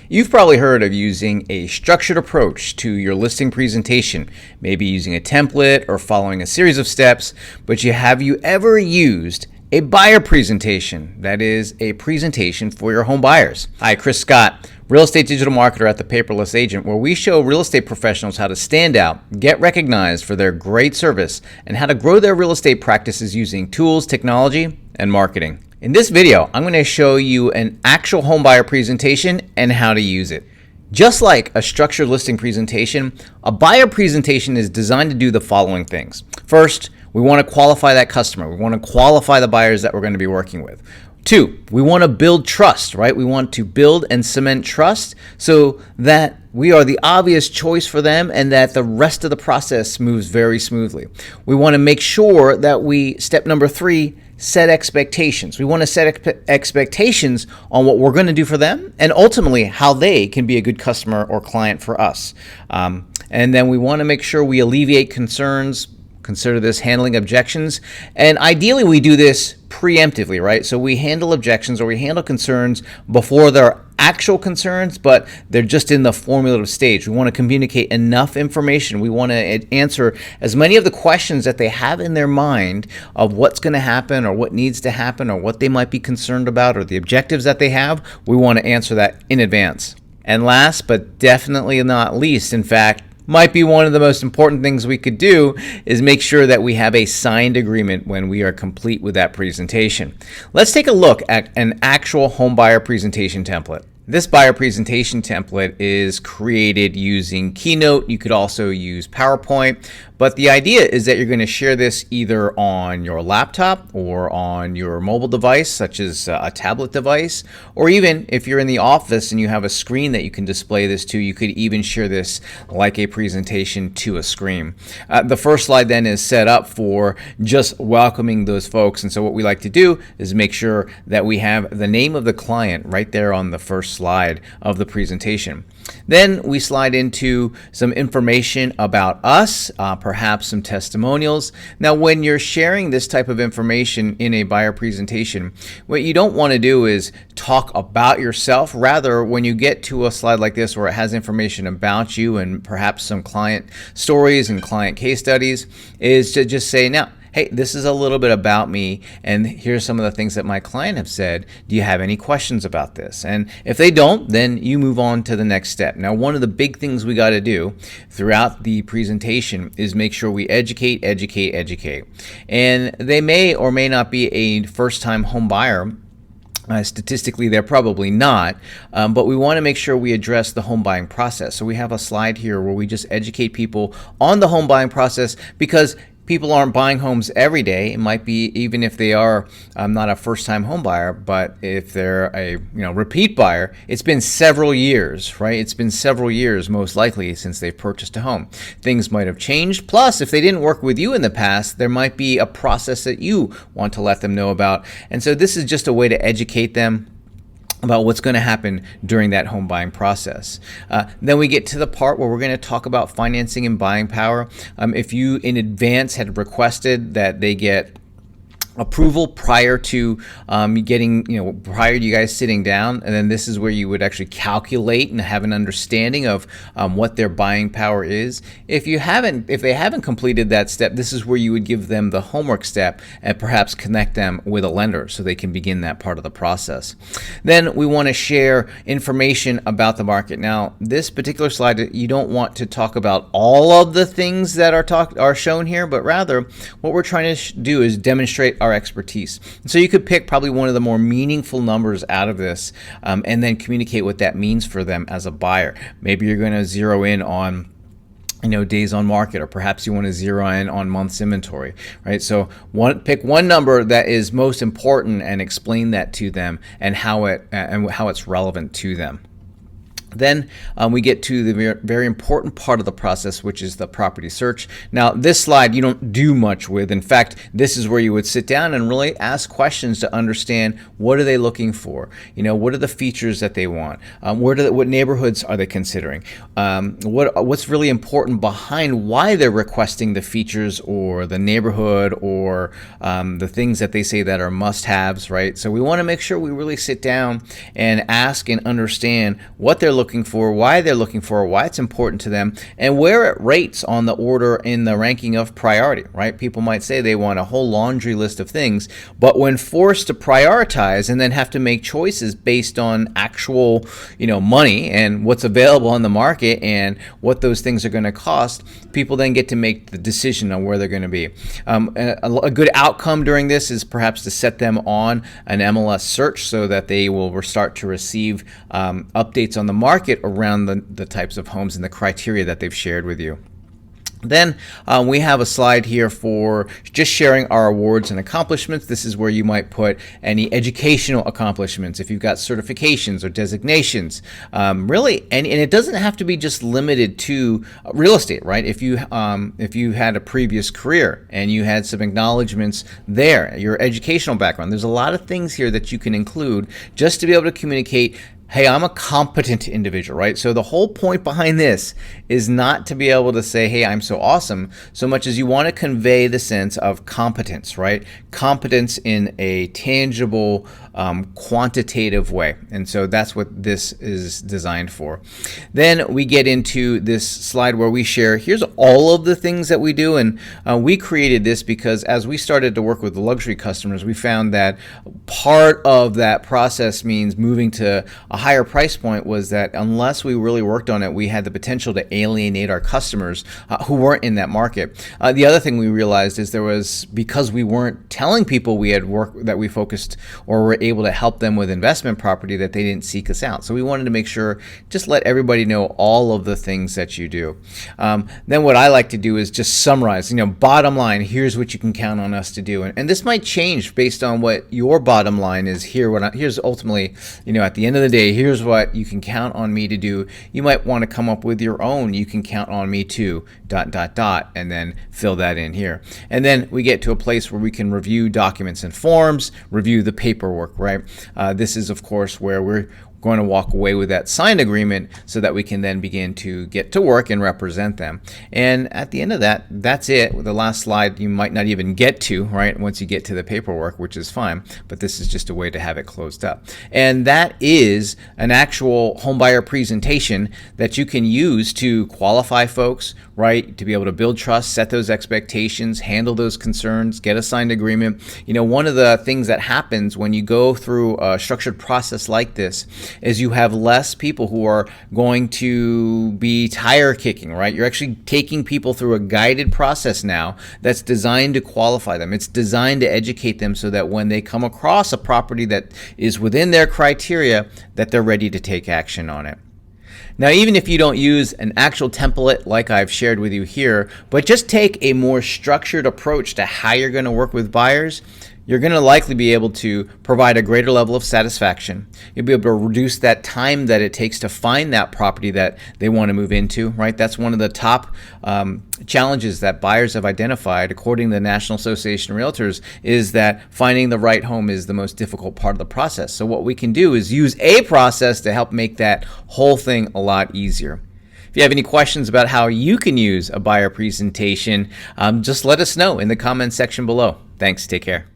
You've probably heard of using a structured approach to your listing presentation, maybe using a template or following a series of steps, but have you ever used a buyer presentation? That is a presentation for your home buyers. Hi, Chris Scott, real estate digital marketer at the Paperless Agent, where we show real estate professionals how to stand out, get recognized for their great service, and how to grow their real estate practices using tools, technology, and marketing. In this video, I'm going to show you an actual home buyer presentation and how to use it. Just like a structured listing presentation, a buyer presentation is designed to do the following things. First, we want to qualify that customer. We want to qualify the buyers that we're going to be working with. Two, we want to build trust, right? We want to build and cement trust so that we are the obvious choice for them and that the rest of the process moves very smoothly. We want to make sure that step number three, set expectations. We want to set expectations on what we're going to do for them and ultimately how they can be a good customer or client for us. And then we want to make sure we alleviate concerns. Consider this handling objections. And ideally, we do this preemptively, right? So we handle objections or we handle concerns before they're actual concerns, but they're just in the formulative stage. We want to communicate enough information. We want to answer as many of the questions that they have in their mind of what's going to happen or what needs to happen or what they might be concerned about or the objectives that they have. We want to answer that in advance. And last, but definitely not least, in fact, might be one of the most important things we could do is make sure that we have a signed agreement when we are complete with that presentation. Let's take a look at an actual home buyer presentation template. This buyer presentation template is created using Keynote. You could also use PowerPoint, but the idea is that you're going to share this either on your laptop or on your mobile device, such as a tablet device, or even if you're in the office and you have a screen that you can display this to, you could even share this like a presentation to a screen. The first slide then is set up for just welcoming those folks, and so what we like to do is make sure that we have the name of the client right there on the first slide of the presentation. Then we slide into some information about us, perhaps some testimonials. Now, when you're sharing this type of information in a buyer presentation, what you don't want to do is talk about yourself. Rather, when you get to a slide like this where it has information about you and perhaps some client stories and client case studies, is to just say, now, hey, this is a little bit about me, and here's some of the things that my client have said. Do you have any questions about this? And if they don't, then you move on to the next step. Now, one of the big things we got to do throughout the presentation is make sure we educate. And they may or may not be a first-time home buyer. Statistically, they're probably not, but we want to make sure we address the home buying process. So we have a slide here where we just educate people on the home buying process, because people aren't buying homes every day. It might be even if they are not a first-time home buyer, but if they're a repeat buyer, it's been several years, right? It's been several years most likely since they've purchased a home. Things might have changed. Plus, if they didn't work with you in the past, there might be a process that you want to let them know about. And so this is just a way to educate them about what's going to happen during that home buying process. Then we get to the part where we're going to talk about financing and buying power. If you in advance had requested that they get approval prior to prior to you guys sitting down, and then this is where you would actually calculate and have an understanding of what their buying power is. If they haven't completed that step, this is where you would give them the homework step and perhaps connect them with a lender so they can begin that part of the process. Then we want to share information about the market. Now, this particular slide, you don't want to talk about all of the things that are shown here, but rather what we're trying to do is demonstrate our expertise. And so you could pick probably one of the more meaningful numbers out of this and then communicate what that means for them as a buyer. Maybe you're going to zero in on days on market, or perhaps you want to zero in on months inventory, right? So pick one number that is most important and explain that to them and how it's relevant to them. Then we get to the very important part of the process, which is the property search. Now, this slide you don't do much with. In fact, this is where you would sit down and really ask questions to understand what are they looking for. What are the features that they want? What neighborhoods are they considering? What's really important behind why they're requesting the features or the neighborhood or the things that they say that are must-haves, right? So we want to make sure we really sit down and ask and understand what they're looking for, why they're looking for, why it's important to them, and where it rates on the order in the ranking of priority, right? People might say they want a whole laundry list of things, but when forced to prioritize and then have to make choices based on actual, money and what's available on the market and what those things are going to cost, people then get to make the decision on where they're going to be. A good outcome during this is perhaps to set them on an MLS search so that they will start to receive updates on the market around the types of homes and the criteria that they've shared with you. Then we have a slide here for just sharing our awards and accomplishments. This is where you might put any educational accomplishments, if you've got certifications or designations, really, and it doesn't have to be just limited to real estate, right? If you had a previous career and you had some acknowledgments there, your educational background, there's a lot of things here that you can include just to be able to communicate, hey, I'm a competent individual, right? So the whole point behind this is not to be able to say, hey, I'm so awesome, so much as you want to convey the sense of competence, right? Competence in a tangible, quantitative way. And so that's what this is designed for. Then we get into this slide where we share, here's all of the things that we do. And we created this because as we started to work with the luxury customers, we found that part of that process means moving to a higher price point was that unless we really worked on it, we had the potential to alienate our customers who weren't in that market. The other thing we realized is because we weren't telling people we had work that we focused or were able to help them with investment property, that they didn't seek us out. So we wanted to make sure, just let everybody know all of the things that you do. Then what I like to do is just summarize, bottom line, here's what you can count on us to do. And this might change based on what your bottom line is here. Here's ultimately, at the end of the day, here's what you can count on me to do. You might want to come up with your own, you can count on me to ... and then fill that in here. And then we get to a place where we can review documents and forms, review the paperwork, right? This is, of course, where we're going to walk away with that signed agreement so that we can then begin to get to work and represent them. And at the end of that, that's it. The last slide you might not even get to, right, once you get to the paperwork, which is fine, but this is just a way to have it closed up. And that is an actual homebuyer presentation that you can use to qualify folks, right, to be able to build trust, set those expectations, handle those concerns, get a signed agreement. One of the things that happens when you go through a structured process like this is you have less people who are going to be tire kicking, right? You're actually taking people through a guided process now that's designed to qualify them. It's designed to educate them so that when they come across a property that is within their criteria, that they're ready to take action on it. Now, even if you don't use an actual template like I've shared with you here, but just take a more structured approach to how you're going to work with buyers, you're going to likely be able to provide a greater level of satisfaction. You'll be able to reduce that time that it takes to find that property that they want to move into, right? That's one of the top challenges that buyers have identified, according to the National Association of Realtors, is that finding the right home is the most difficult part of the process. So what we can do is use a process to help make that whole thing a lot easier. If you have any questions about how you can use a buyer presentation, just let us know in the comments section below. Thanks. Take care.